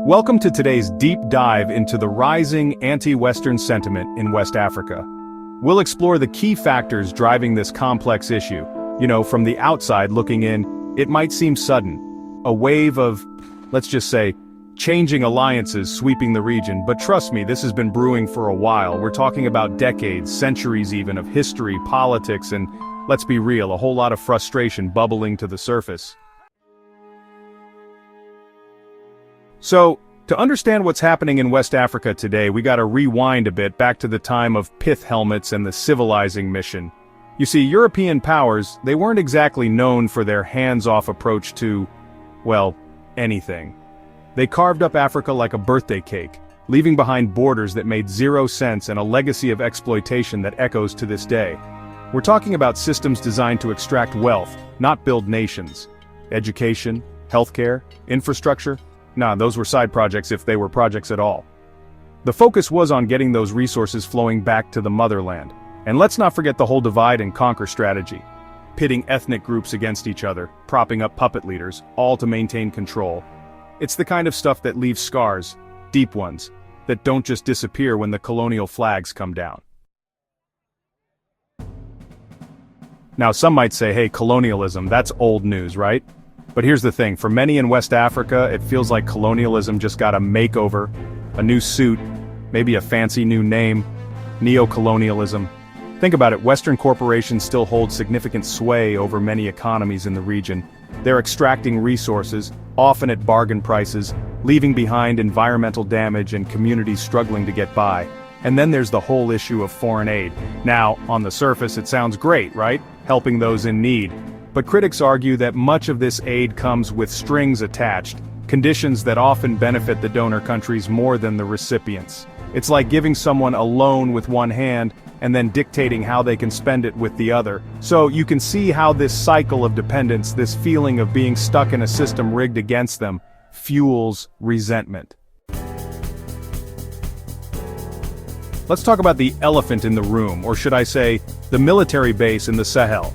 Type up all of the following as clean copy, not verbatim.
Welcome to today's deep dive into the rising anti-Western sentiment in West Africa. We'll explore the key factors driving this complex issue. From the outside looking in, it might seem sudden. A wave of, let's just say, changing alliances sweeping the region, but trust me, this has been brewing for a while. We're talking about decades, centuries even, of history, politics, and, let's be real, a whole lot of frustration bubbling to the surface. So, to understand what's happening in West Africa today, we gotta rewind a bit back to the time of pith helmets and the civilizing mission. You see, European powers, they weren't exactly known for their hands-off approach to, well, anything. They carved up Africa like a birthday cake, leaving behind borders that made zero sense and a legacy of exploitation that echoes to this day. We're talking about systems designed to extract wealth, not build nations. Education, healthcare, infrastructure? Nah, those were side projects if they were projects at all. The focus was on getting those resources flowing back to the motherland. And let's not forget the whole divide and conquer strategy. Pitting ethnic groups against each other, propping up puppet leaders, all to maintain control. It's the kind of stuff that leaves scars, deep ones, that don't just disappear when the colonial flags come down. Now some might say, hey, colonialism, that's old news, right? But here's the thing, for many in West Africa, it feels like colonialism just got a makeover, a new suit, maybe a fancy new name, neocolonialism. Think about it, Western corporations still hold significant sway over many economies in the region. They're extracting resources, often at bargain prices, leaving behind environmental damage and communities struggling to get by. And then there's the whole issue of foreign aid. Now, on the surface it sounds great, right? Helping those in need. But critics argue that much of this aid comes with strings attached, conditions that often benefit the donor countries more than the recipients. It's like giving someone a loan with one hand and then dictating how they can spend it with the other. So you can see how this cycle of dependence, this feeling of being stuck in a system rigged against them, fuels resentment. Let's talk about the elephant in the room, or should I say, the military base in the Sahel.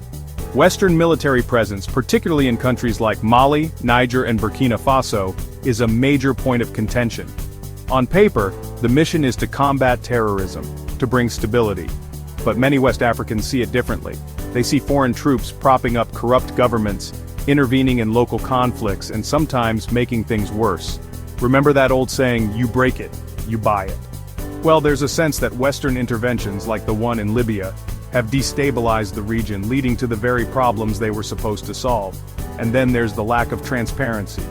Western military presence, particularly in countries like Mali, Niger, and Burkina Faso, is a major point of contention. On paper, the mission is to combat terrorism, to bring stability. But many West Africans see it differently. They see foreign troops propping up corrupt governments, intervening in local conflicts, and sometimes making things worse. Remember that old saying, you break it, you buy it. Well, there's a sense that Western interventions, like the one in Libya, have destabilized the region, leading to the very problems they were supposed to solve. And then there's the lack of transparency.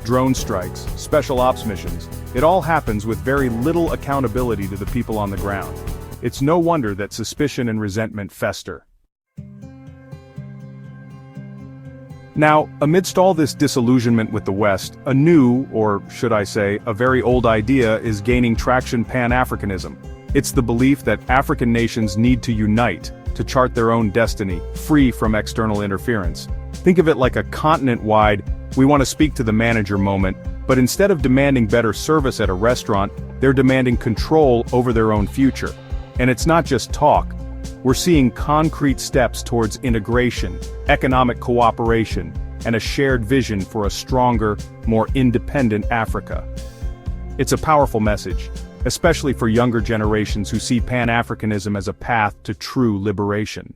Drone strikes, special ops missions, it all happens with very little accountability to the people on the ground. It's no wonder that suspicion and resentment fester. Now, amidst all this disillusionment with the West, a new, or should I say, a very old idea is gaining traction: Pan-Africanism. It's the belief that African nations need to unite, to chart their own destiny, free from external interference. Think of it like a continent-wide, we want to speak to the manager moment, but instead of demanding better service at a restaurant, they're demanding control over their own future. And it's not just talk. We're seeing concrete steps towards integration, economic cooperation, and a shared vision for a stronger, more independent Africa. It's a powerful message, especially for younger generations who see Pan-Africanism as a path to true liberation.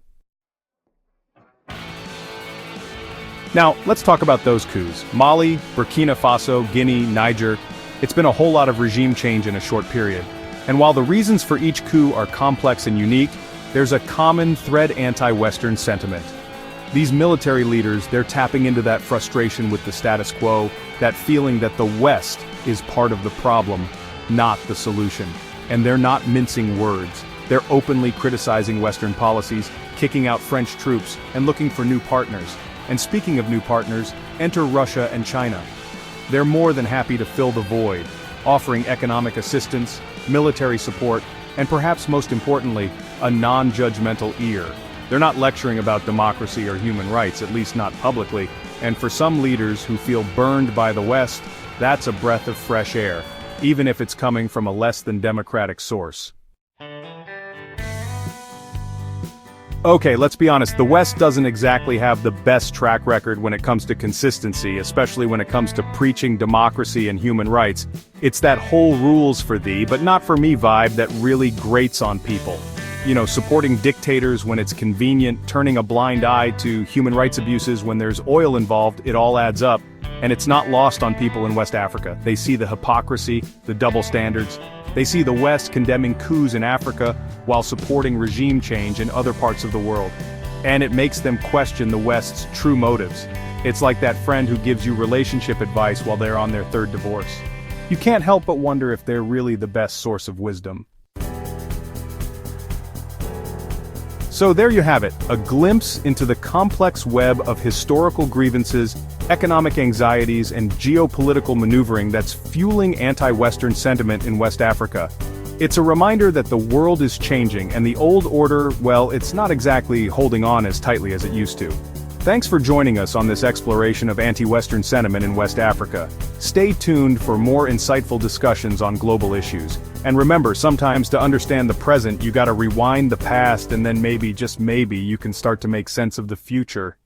Now, let's talk about those coups. Mali, Burkina Faso, Guinea, Niger. It's been a whole lot of regime change in a short period. And while the reasons for each coup are complex and unique, there's a common thread: anti-Western sentiment. These military leaders, they're tapping into that frustration with the status quo, that feeling that the West is part of the problem, not the solution. And they're not mincing words. They're openly criticizing Western policies, kicking out French troops, and looking for new partners. And speaking of new partners, enter Russia and China. They're more than happy to fill the void, offering economic assistance, military support, and perhaps most importantly, a non-judgmental ear. They're not lecturing about democracy or human rights, at least not publicly, and for some leaders who feel burned by the West, that's a breath of fresh air, even if it's coming from a less than democratic source. Okay, let's be honest, the West doesn't exactly have the best track record when it comes to consistency, especially when it comes to preaching democracy and human rights. It's that whole rules for thee, but not for me vibe that really grates on people. You know, supporting dictators when it's convenient, turning a blind eye to human rights abuses when there's oil involved, it all adds up. And it's not lost on people in West Africa. They see the hypocrisy, the double standards. They see the West condemning coups in Africa while supporting regime change in other parts of the world. And it makes them question the West's true motives. It's like that friend who gives you relationship advice while they're on their third divorce. You can't help but wonder if they're really the best source of wisdom. So there you have it, a glimpse into the complex web of historical grievances, economic anxieties, and geopolitical maneuvering that's fueling anti-Western sentiment in West Africa. It's a reminder that the world is changing and the old order, well, it's not exactly holding on as tightly as it used to. Thanks for joining us on this exploration of anti-Western sentiment in West Africa. Stay tuned for more insightful discussions on global issues. And remember, sometimes to understand the present, you gotta rewind the past and then maybe, just maybe, you can start to make sense of the future.